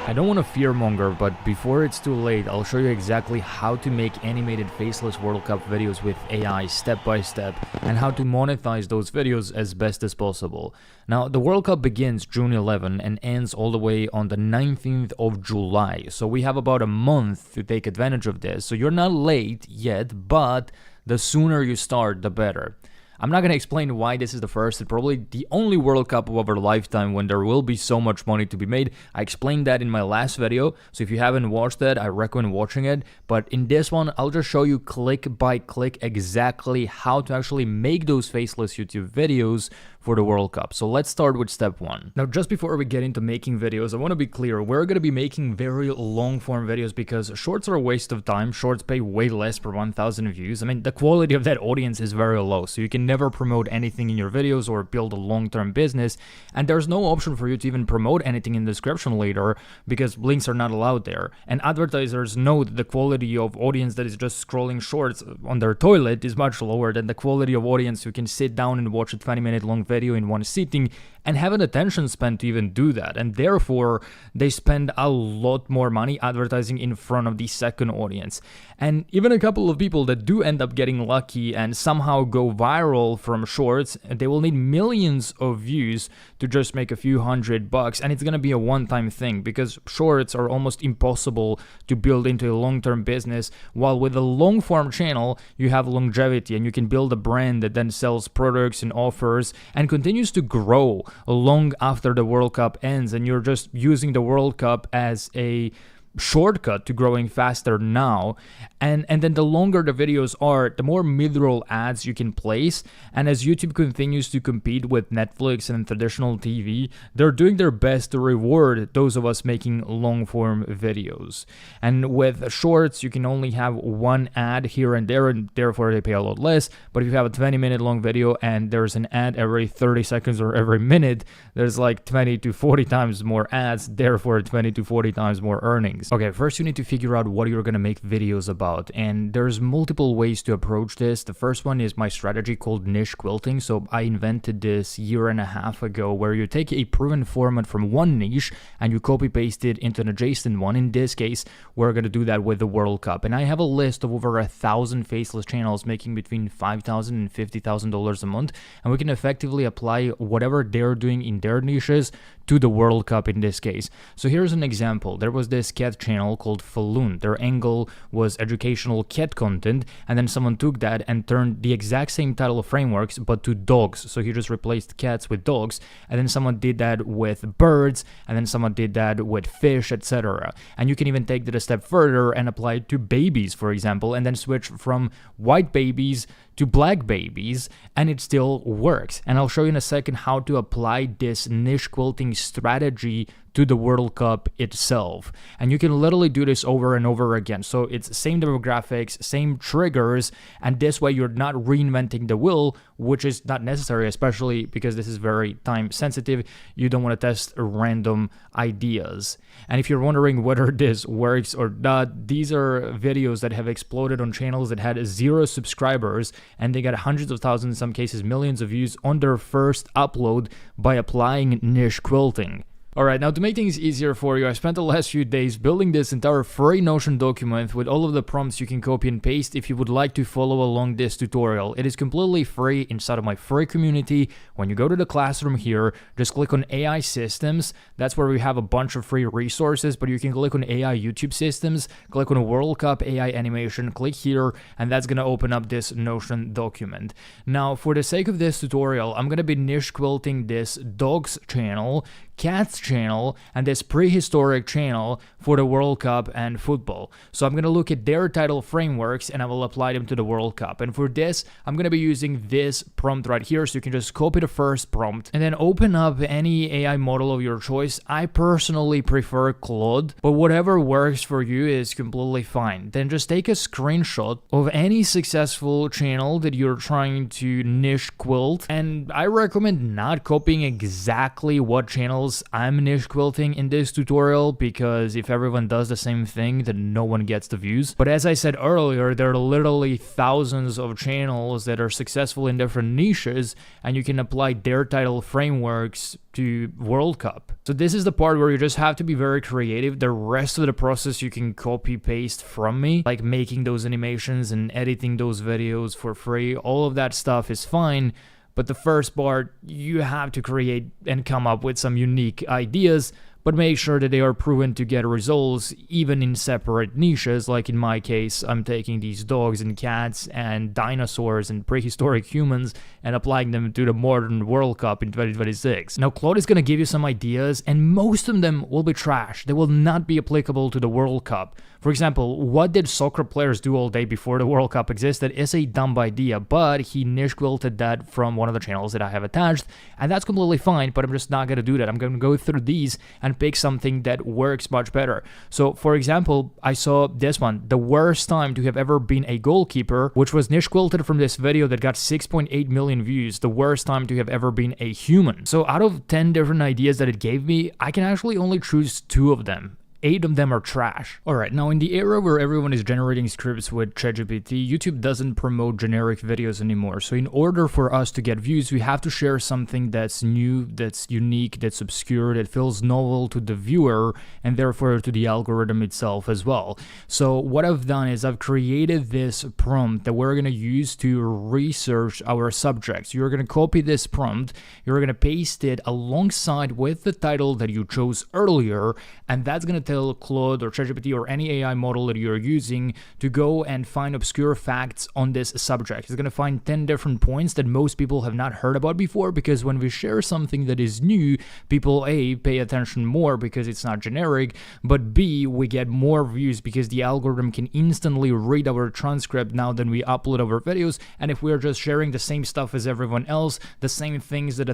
I don't want to fearmonger, but before it's too late, I'll show you exactly how to make animated Faceless World Cup videos with AI step by step, and how to monetize those videos as best as possible. Now, the World Cup begins June 11 and ends all the way on the 19th of July, so we have about a month to take advantage of this, so you're not late yet, but the sooner you start, the better. I'm not going to explain why this is the first and probably the only World Cup of our lifetime when there will be so much money to be made. I explained that in my last video, so if you haven't watched that, I recommend watching it. But in this one, I'll just show you click by click exactly how to actually make those faceless YouTube videos for the World Cup. So let's start with step one. Now, just before we get into making videos, I want to be clear, we're going to be making very long form videos because shorts are a waste of time. Shorts pay way less per 1,000 views. I mean, the quality of that audience is very low, so you can never promote anything in your videos or build a long-term business, and there's no option for you to even promote anything in the description later because links are not allowed there. And advertisers know that the quality of audience that is just scrolling shorts on their toilet is much lower than the quality of audience who can sit down and watch a 20-minute long video in one sitting and have an attention span to even do that, and therefore they spend a lot more money advertising in front of the second audience. And even a couple of people that do end up getting lucky and somehow go viral from shorts, they will need millions of views to just make a few $100, and it's gonna be a one-time thing because shorts are almost impossible to build into a long-term business, while with a long-form channel you have longevity and you can build a brand that then sells products and offers and continues to grow long after the World Cup ends, and you're just using the World Cup as a shortcut to growing faster now. And then the longer the videos are, the more mid-roll ads you can place. And as YouTube continues to compete with Netflix and traditional TV, they're doing their best to reward those of us making long-form videos. And with shorts, you can only have one ad here and there, and therefore they pay a lot less. But if you have a 20-minute long video and there's an ad every 30 seconds or every minute, there's like 20 to 40 times more ads, therefore 20 to 40 times more earnings. Okay, first you need to figure out what you're gonna make videos about, and there's multiple ways to approach this. The first one is my strategy called niche quilting. So I invented this 1.5 years ago, where you take a proven format from one niche and you copy paste it into an adjacent one. In this case, we're gonna do that with the World Cup, and I have a list of over 1,000 faceless channels making between $5,000 and $50,000 a month, and we can effectively apply whatever they're doing in their niches to the World Cup in this case. So here's an example. There was this cat channel called Falloon. Their angle was educational cat content, and then someone took that and turned the exact same title frameworks but to dogs. So he just replaced cats with dogs, and then someone did that with birds, and then someone did that with fish, etc. And you can even take that a step further and apply it to babies, for example, and then switch from white babies to black babies, and it still works. And I'll show you in a second how to apply this niche quilting strategy to the World Cup itself. And you can literally do this over and over again. So it's same demographics, same triggers, and this way you're not reinventing the wheel, which is not necessary, especially because this is very time sensitive. You don't want to test random ideas. And if you're wondering whether this works or not, these are videos that have exploded on channels that had 0 subscribers, and they got hundreds of thousands, in some cases millions of views on their first upload by applying niche quilting. Alright, now to make things easier for you, I spent the last few days building this entire free Notion document with all of the prompts you can copy and paste if you would like to follow along this tutorial. It is completely free inside of my free community. When you go to the classroom here, just click on AI systems. That's where we have a bunch of free resources, but you can click on AI YouTube systems, click on World Cup AI animation, click here, and that's going to open up this Notion document. Now, for the sake of this tutorial, I'm going to be niche quilting this dogs channel, cats channel, and this prehistoric channel for the World Cup and football. So I'm going to look at their title frameworks and I will apply them to the World Cup. And for this, I'm going to be using this prompt right here. So you can just copy the first prompt and then open up any AI model of your choice. I personally prefer Claude, but whatever works for you is completely fine. Then just take a screenshot of any successful channel that you're trying to niche quilt. And I recommend not copying exactly what channel channels. I'm niche quilting in this tutorial because if everyone does the same thing, then no one gets the views. But as I said earlier, there are literally thousands of channels that are successful in different niches, and you can apply their title frameworks to World Cup. So this is the part where you just have to be very creative. The rest of the process you can copy paste from me, like making those animations and editing those videos for free. All of that stuff is fine. But the first part, you have to create and come up with some unique ideas, but make sure that they are proven to get results even in separate niches. Like in my case, I'm taking these dogs and cats and dinosaurs and prehistoric humans and applying them to the modern World Cup in 2026. Now, Claude is going to give you some ideas, and most of them will be trash. They will not be applicable to the World Cup. For example, what did soccer players do all day before the World Cup existed is a dumb idea, but he niche quilted that from one of the channels that I have attached, and that's completely fine, but I'm just not going to do that. I'm going to go through these and pick something that works much better. So, for example, I saw this one, the worst time to have ever been a goalkeeper, which was niche quilted from this video that got 6.8 million views, the worst time to have ever been a human. So out of 10 different ideas that it gave me, I can actually only choose 2 of them. 8 of them are trash. Alright, now in the era where everyone is generating scripts with ChatGPT, YouTube doesn't promote generic videos anymore. So in order for us to get views, we have to share something that's new, that's unique, that's obscure, that feels novel to the viewer, and therefore to the algorithm itself as well. So what I've done is I've created this prompt that we're going to use to research our subjects. You're going to copy this prompt, you're going to paste it alongside with the title that you chose earlier, and that's going to tell Claude or ChatGPT or any AI model that you're using to go and find obscure facts on this subject. It's going to find 10 different points that most people have not heard about before, because when we share something that is new, people A, pay attention more because it's not generic, but B, we get more views because the algorithm can instantly read our transcript now that we upload our videos. And if we're just sharing the same stuff as everyone else, the same things that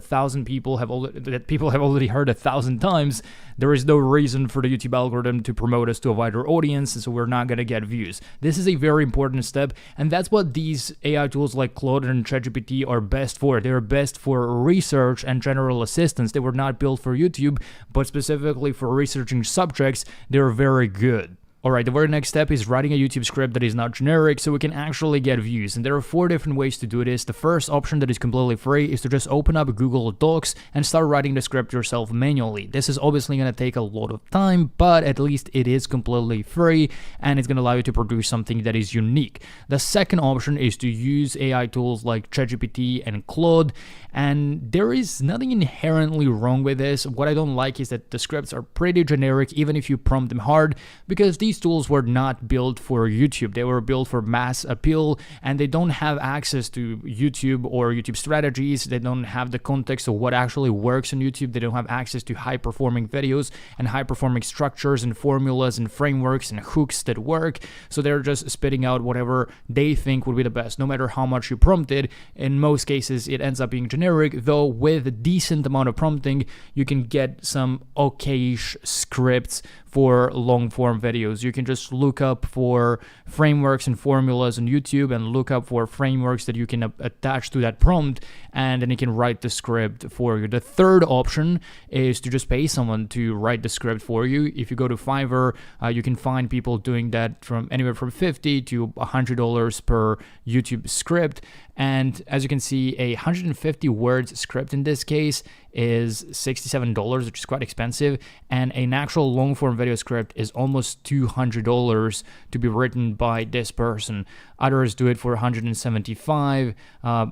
people have already heard 1,000 times, there is no reason for the YouTube algorithm to promote us to a wider audience, so we're not going to get views. This is a very important step, and that's what these AI tools like Claude and ChatGPT are best for. They're best for research and general assistance. They were not built for YouTube, but specifically for researching subjects, they're very good. Alright, the very next step is writing a YouTube script that is not generic so we can actually get views, and there are 4 different ways to do this. The first option that is completely free is to just open up Google Docs and start writing the script yourself manually. This is obviously going to take a lot of time, but at least it is completely free and it's going to allow you to produce something that is unique. The second option is to use AI tools like ChatGPT and Claude, and there is nothing inherently wrong with this. What I don't like is that the scripts are pretty generic even if you prompt them hard, because these tools were not built for YouTube. They were built for mass appeal, and they don't have access to YouTube or YouTube strategies. They don't have the context of what actually works on YouTube. They don't have access to high-performing videos and high-performing structures and formulas and frameworks and hooks that work. So they're just spitting out whatever they think would be the best, no matter how much you prompted. In most cases, it ends up being generic, though with a decent amount of prompting, you can get some okay-ish scripts for long-form videos. You can just look up for frameworks and formulas on YouTube and look up for frameworks that you can attach to that prompt, and then you can write the script for you. The third option is to just pay someone to write the script for you. If you go to Fiverr, you can find people doing that from anywhere from $50 to $100 per YouTube script. And as you can see, a 150 words script in this case is $67, which is quite expensive, and an actual long form video script is almost $200 to be written by this person. Others do it for $175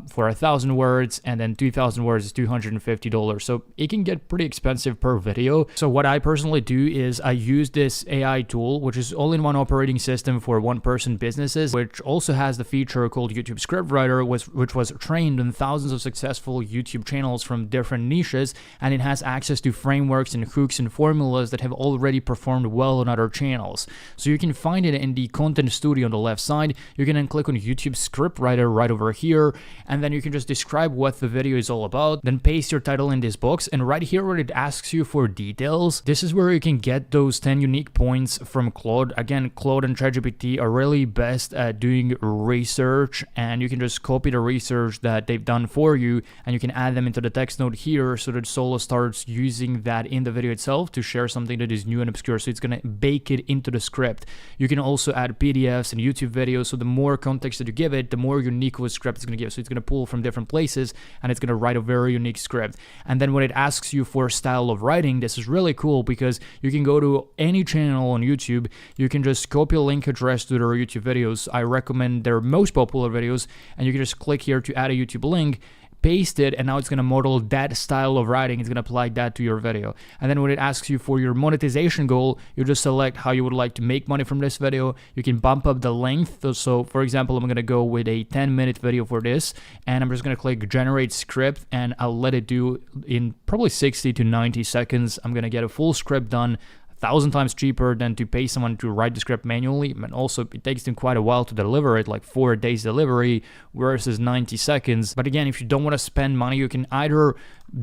for 1,000 words, and then 2,000 words is $250. So it can get pretty expensive per video. So what I personally do is I use this AI tool, which is all-in-one operating system for one-person businesses, which also has the feature called YouTube Scriptwriter, which was trained on thousands of successful YouTube channels from different niches, and it has access to frameworks and hooks and formulas that have already performed well on other channels. So you can find it in the content studio on the left side. You can then click on YouTube Scriptwriter right over here, and then you can just describe what the video is all about, then paste your title in this box, and right here where it asks you for details, this is where you can get those 10 unique points from Claude. Again, Claude and ChatGPT are really best at doing research, and you can just copy copy the research that they've done for you, and you can add them into the text node here so that Solo starts using that in the video itself to share something that is new and obscure. So it's going to bake it into the script. You can also add PDFs and YouTube videos. So the more context that you give it, the more unique of a script it's going to give. So it's going to pull from different places and it's going to write a very unique script. And then when it asks you for style of writing, this is really cool because you can go to any channel on YouTube. You can just copy a link address to their YouTube videos. I recommend their most popular videos, and you can just click here to add a YouTube link, paste it, and now it's going to model that style of writing. It's going to apply that to your video. And then when it asks you for your monetization goal, you just select how you would like to make money from this video. You can bump up the length. So for example, I'm going to go with a 10-minute video for this, and I'm just going to click generate script, and I'll let it do in probably 60 to 90 seconds. I'm going to get a full script done, 1,000 times cheaper than to pay someone to write the script manually. And also it takes them quite a while to deliver it, like 4 days delivery versus 90 seconds. But again, if you don't want to spend money, you can either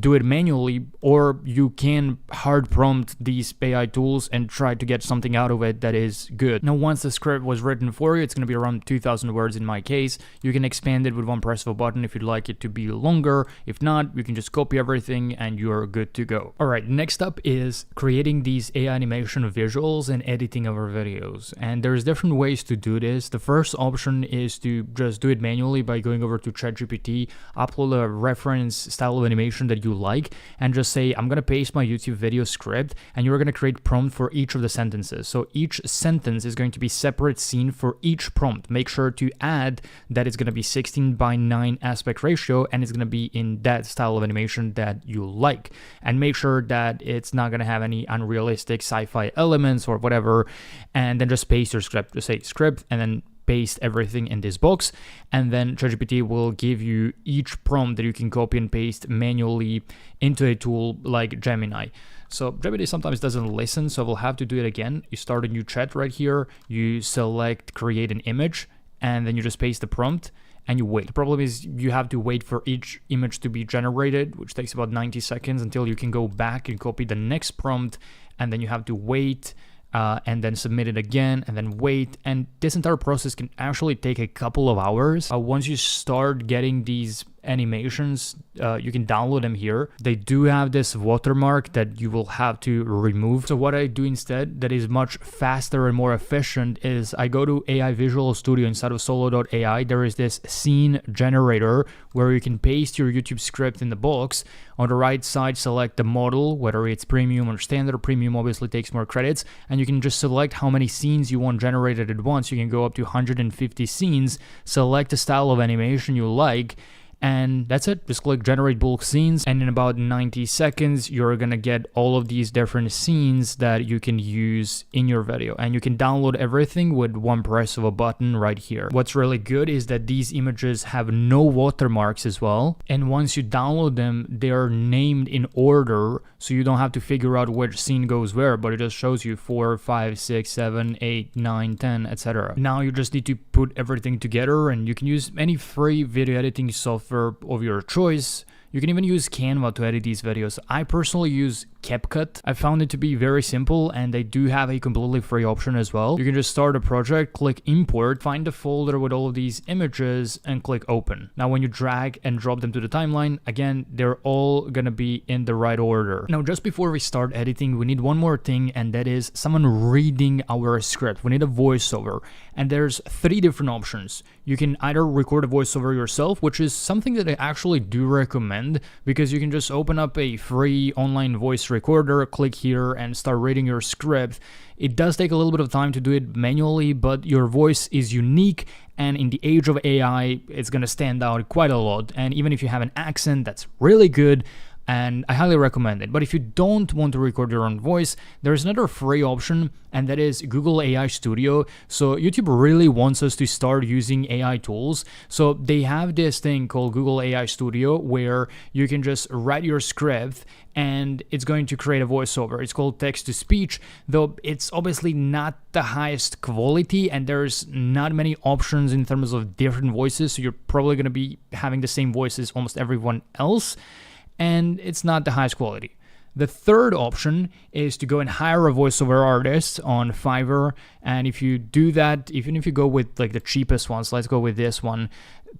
do it manually, or you can hard prompt these AI tools and try to get something out of it that is good. Now, once the script was written for you, it's going to be around 2,000 words in my case. You can expand it with one press of a button if you'd like it to be longer. If not, you can just copy everything and you're good to go. All right, next up is creating these AI animation visuals and editing our videos. And there's different ways to do this. The first option is to just do it manually by going over to ChatGPT, upload a reference style of animation that you like, and just say, I'm going to paste my YouTube video script, and you're going to create prompt for each of the sentences. So each sentence is going to be separate scene for each prompt. Make sure to add that it's going to be 16:9 aspect ratio, and it's going to be in that style of animation that you like. And make sure that it's not going to have any unrealistic sci-fi elements or whatever, and then just paste your script. Just say script and then paste everything in this box, and then ChatGPT will give you each prompt that you can copy and paste manually into a tool like Gemini. So Gemini sometimes doesn't listen, so we'll have to do it again. You start a new chat right here, you select create an image, and then you just paste the prompt and you wait. The problem is you have to wait for each image to be generated, which takes about 90 seconds until you can go back and copy the next prompt, and then you have to wait and then submit it again, and then wait. And this entire process can actually take a couple of hours. Once you start getting these animations, you can download them here. They do have this watermark that you will have to remove. So what I do instead that is much faster and more efficient is I go to AI Visual Studio inside of solo.ai. There is this scene generator where you can paste your YouTube script in the box. On the right side, select the model, whether it's premium or standard. Premium obviously takes more credits, and you can just select how many scenes you want generated at once. You can go up to 150 scenes, select the style of animation you like, and that's it. Just click generate bulk scenes, and in about 90 seconds you're gonna get all of these different scenes that you can use in your video, and you can download everything with one press of a button right here. What's really good is that these images have no watermarks as well, and once you download them, they are named in order, so you don't have to figure out which scene goes where, but it just shows you 4, 5, 6, 7, 8, 9, 10, etc. Now you just need to put everything together, and you can use any free video editing software of your choice. You can even use Canva to edit these videos. I personally use CapCut. I found it to be very simple, and they do have a completely free option as well. You can just start a project, click import, find the folder with all of these images, and click open. Now when you drag and drop them to the timeline, again, they're all gonna be in the right order. Now just before we start editing, we need one more thing, and that is someone reading our script. We need a voiceover, and there's 3 different options. You can either record a voiceover yourself, which is something that I actually do recommend, because you can just open up a free online voice recorder, click here, and start reading your script. It does take a little bit of time to do it manually, but your voice is unique, and in the age of AI, it's gonna stand out quite a lot. And even if you have an accent that's really good, and I highly recommend it. But if you don't want to record your own voice, there's another free option, and that is Google AI Studio. So YouTube really wants us to start using AI tools. So they have this thing called Google AI Studio where you can just write your script and it's going to create a voiceover. It's called text to speech, though it's obviously not the highest quality, and there's not many options in terms of different voices. So you're probably going to be having the same voice as almost everyone else, and it's not the highest quality. The third option is to go and hire a voiceover artist on Fiverr, and if you do that, even if you go with like the cheapest ones, let's go with this one,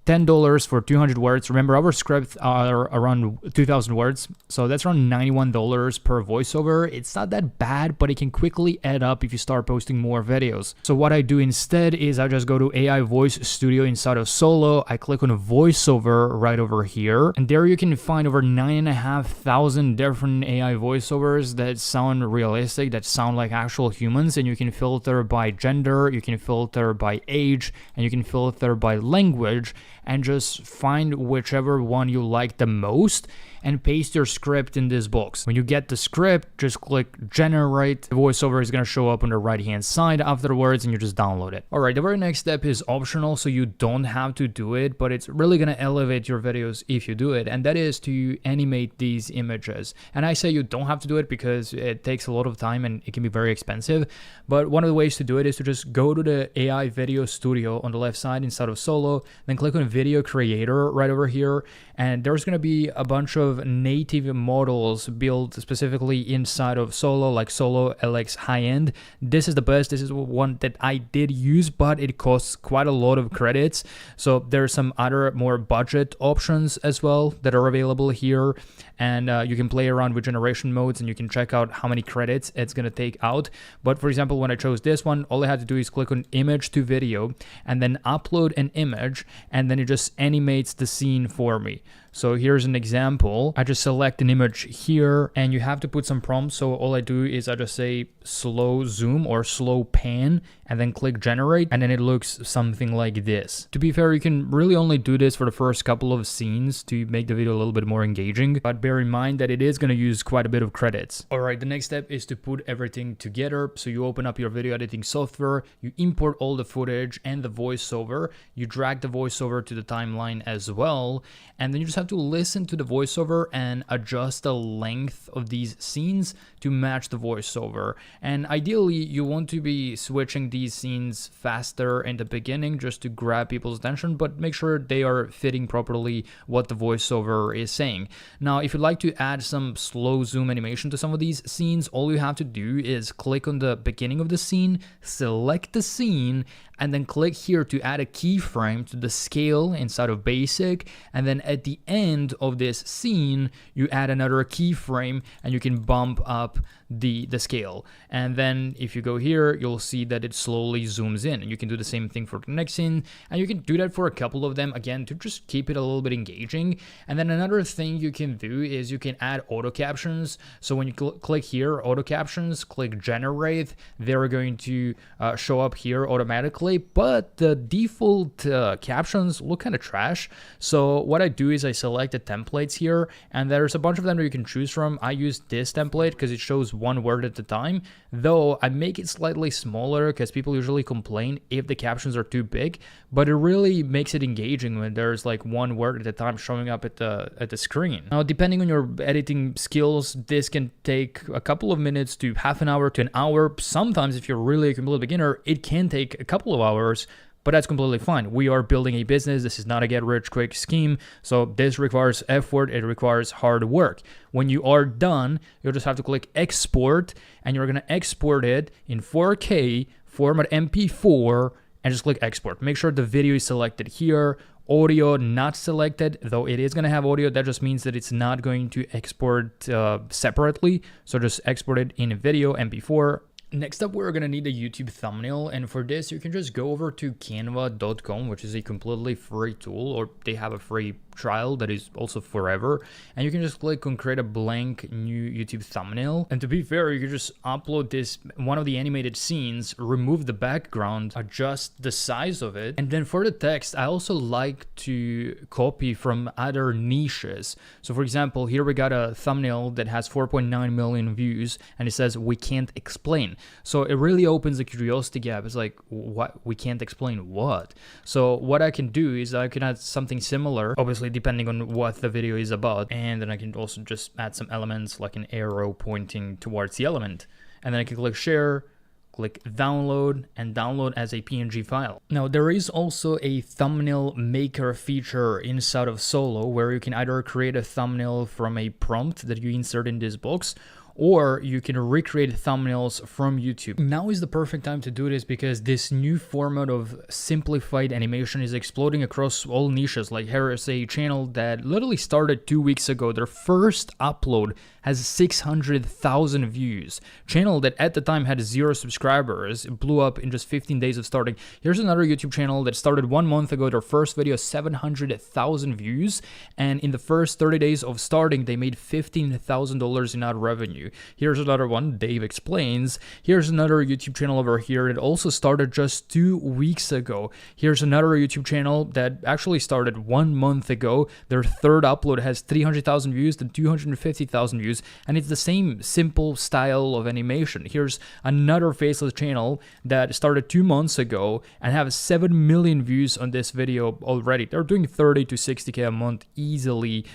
$10 for 200 words. Remember, our scripts are around 2,000 words, so that's around $91 per voiceover. It's not that bad, but it can quickly add up if you start posting more videos. So what I do instead is I just go to AI Voice Studio inside of Solo. I click on voiceover right over here, and there you can find over 9,500 different AI voiceovers that sound realistic, that sound like actual humans, and you can filter by gender, you can filter by age, and you can filter by language, and just find whichever one you like the most and paste your script in this box. When you get the script, just click generate. The voiceover is going to show up on the right hand side afterwards, and you just download it. Alright, the very next step is optional, so you don't have to do it, but it's really going to elevate your videos if you do it, and that is to animate these images. And I say you don't have to do it because it takes a lot of time and it can be very expensive, but one of the ways to do it is to just go to the AI Video Studio on the left side inside of Solo, then click on Video Creator right over here, and there's going to be a bunch of native models built specifically inside of Solo, like Solo LX High-End. This is the best. This is one that I did use, but it costs quite a lot of credits. So there's some other more budget options as well that are available here, and you can play around with generation modes and you can check out how many credits it's going to take out. But for example, when I chose this one, all I had to do is click on image to video and then upload an image, and then it just animates the scene for me. So here's an example. I just select an image here, and you have to put some prompts. So all I do is I just say slow zoom or slow pan, and then click generate, and then it looks something like this. To be fair, you can really only do this for the first couple of scenes to make the video a little bit more engaging, but bear in mind that it is going to use quite a bit of credits. Alright, the next step is to put everything together. So you open up your video editing software, you import all the footage and the voiceover, you drag the voiceover to the timeline as well, and then you just have to listen to the voiceover and adjust the length of these scenes to match the voiceover. And ideally, you want to be switching these scenes faster in the beginning just to grab people's attention, but make sure they are fitting properly what the voiceover is saying. Now, if you'd like to add some slow zoom animation to some of these scenes, all you have to do is click on the beginning of the scene, select the scene, and then click here to add a keyframe to the scale inside of basic, and then at the end of this scene you add another keyframe and you can bump up the scale. And then if you go here, you'll see that it slowly zooms in, and you can do the same thing for the next scene, and you can do that for a couple of them, again, to just keep it a little bit engaging. And then another thing you can do is you can add auto captions. So when you click here, auto captions, click generate, they're going to show up here automatically, but the default captions look kind of trash. So what I do is I select the templates here, and there's a bunch of them that you can choose from. I use this template because it shows one word at a time, though I make it slightly smaller because people usually complain if the captions are too big, but it really makes it engaging when there's like one word at a time showing up at the screen. Now, depending on your editing skills, this can take a couple of minutes to half an hour to an hour. Sometimes if you're really a complete beginner, it can take a couple of hours, but that's completely fine. We are building a business. This is not a get-rich-quick scheme, so this requires effort. It requires hard work. When you are done, you'll just have to click export, and you're going to export it in 4K, format MP4, and just click export. Make sure the video is selected here. Audio not selected, though it is going to have audio. That just means that it's not going to export separately, so just export it in video, MP4. Next up, we're going to need a YouTube thumbnail, and for this you can just go over to canva.com, which is a completely free tool, or they have a free trial that is also forever, and you can just click on create a blank new YouTube thumbnail. And to be fair, you can just upload this one of the animated scenes, remove the background, adjust the size of it, and then for the text I also like to copy from other niches. So for example, here we got a thumbnail that has 4.9 million views, and it says we can't explain. So it really opens a curiosity gap. It's like, what? We can't explain what? So what I can do is I can add something similar, obviously depending on what the video is about, and then I can also just add some elements like an arrow pointing towards the element, and then I can click share, click download, and download as a PNG file. Now, there is also a thumbnail maker feature inside of Solo where you can either create a thumbnail from a prompt that you insert in this box, or you can recreate thumbnails from YouTube. Now is the perfect time to do this because this new format of simplified animation is exploding across all niches. Like here is a channel that literally started 2 weeks ago. Their first upload has 600,000 views. Channel that at the time had 0 subscribers, it blew up in just 15 days of starting. Here's another YouTube channel that started 1 month ago. Their first video 700,000 views, and in the first 30 days of starting they made $15,000 in ad revenue. Here's another one, Dave Explains. Here's another YouTube channel over here that also started just 2 weeks ago. Here's another YouTube channel that actually started 1 month ago. Their third upload has 300,000 views to 250,000 views, and it's the same simple style of animation. Here's another Faceless channel that started 2 months ago and have 7 million views on this video already. They're doing 30 to 60k a month easily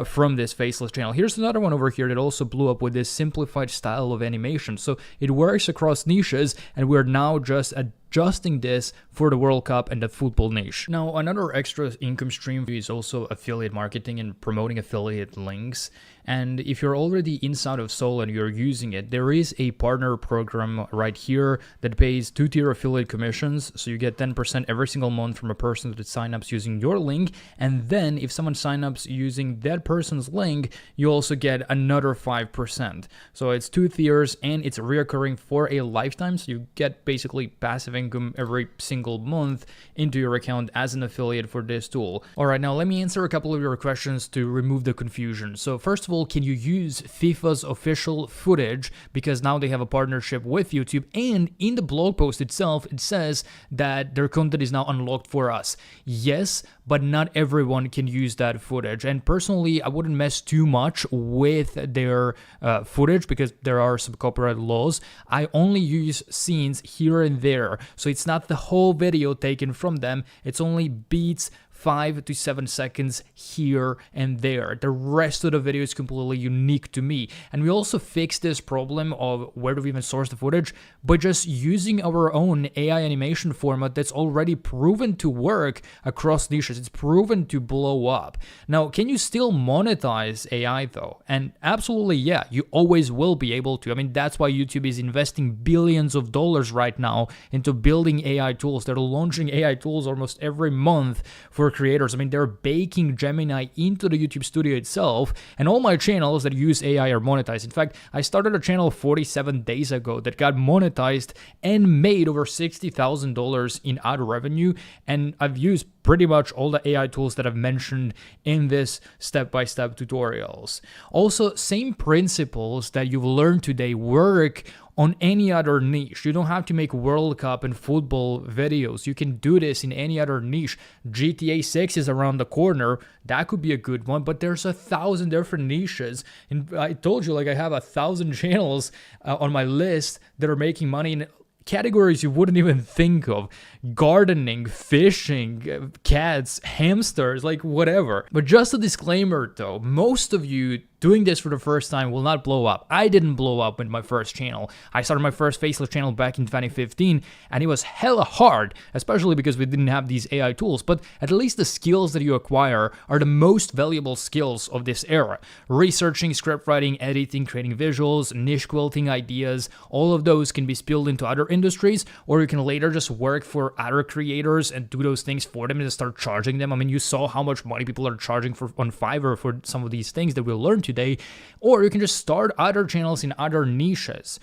from this Faceless channel. Here's another one over here that also blew up with this simplified style of animation. So it works across niches, and we're now just adjusting this for the World Cup and the football niche. Now, another extra income stream is also affiliate marketing and promoting affiliate links. And if you're already inside of Soul and you're using it, there is a partner program right here that pays 2-tier affiliate commissions. So you get 10% every single month from a person that signs up using your link. And then if someone signs up using that person's link, you also get another 5%. So it's 2 tiers and it's reoccurring for a lifetime. So you get basically passive income every single month into your account as an affiliate for this tool. All right, now let me answer a couple of your questions to remove the confusion. So first of all, can you use FIFA's official footage? Because now they have a partnership with YouTube, and in the blog post itself, it says that their content is now unlocked for us. Yes, but not everyone can use that footage. And personally, I wouldn't mess too much with their footage because there are some copyright laws. I only use scenes here and there. So it's not the whole video taken from them. It's only beats, 5 to 7 seconds here and there. The rest of the video is completely unique to me. And we also fixed this problem of where do we even source the footage by just using our own AI animation format that's already proven to work across niches. It's proven to blow up. Now, can you still monetize AI though? And absolutely, yeah, you always will be able to. I mean, that's why YouTube is investing billions of dollars right now into building AI tools. They're launching AI tools almost every month for creators. I mean, they're baking Gemini into the YouTube studio itself, and all my channels that use AI are monetized. In fact, I started a channel 47 days ago that got monetized and made over $60,000 in ad revenue, and I've used pretty much all the AI tools that I've mentioned in this step-by-step tutorials. Also, same principles that you've learned today work on any other niche. You don't have to make World Cup and football videos. You can do this in any other niche. GTA 6 is around the corner. That could be a good one, but there's 1,000 different niches. And I told you, like, I have 1,000 channels on my list that are making money in categories you wouldn't even think of. Gardening, fishing, cats, hamsters, like whatever. But just a disclaimer though, most of you doing this for the first time will not blow up. I didn't blow up with my first channel. I started my first Faceless channel back in 2015, and it was hella hard, especially because we didn't have these AI tools. But at least the skills that you acquire are the most valuable skills of this era. Researching, script writing, editing, creating visuals, niche quilting ideas, all of those can be spilled into other industries, or you can later just work for other creators and do those things for them and start charging them. I mean, you saw how much money people are charging on Fiverr for some of these things that we'll learn today, or you can just start other channels in other niches.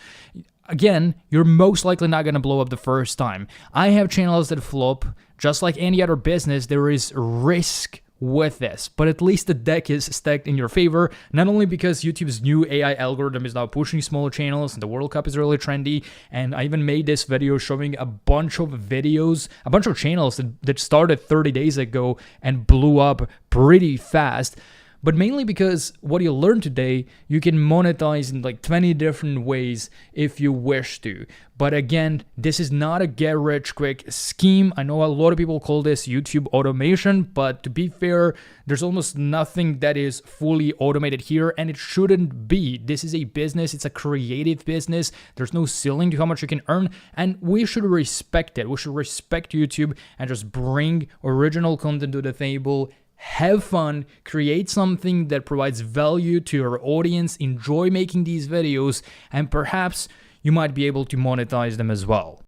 Again, you're most likely not going to blow up the first time. I have channels that flop. Just like any other business, there is risk with this, but at least the deck is stacked in your favor, not only because YouTube's new AI algorithm is now pushing smaller channels and the World Cup is really trendy, and I even made this video showing a bunch of channels that started 30 days ago and blew up pretty fast, but mainly because what you learned today, you can monetize in like 20 different ways if you wish to. But again, this is not a get-rich-quick scheme. I know a lot of people call this YouTube automation, but to be fair, there's almost nothing that is fully automated here, and it shouldn't be. This is a business. It's a creative business. There's no ceiling to how much you can earn, and we should respect it. We should respect YouTube and just bring original content to the table have fun, create something that provides value to your audience, enjoy making these videos, and perhaps you might be able to monetize them as well.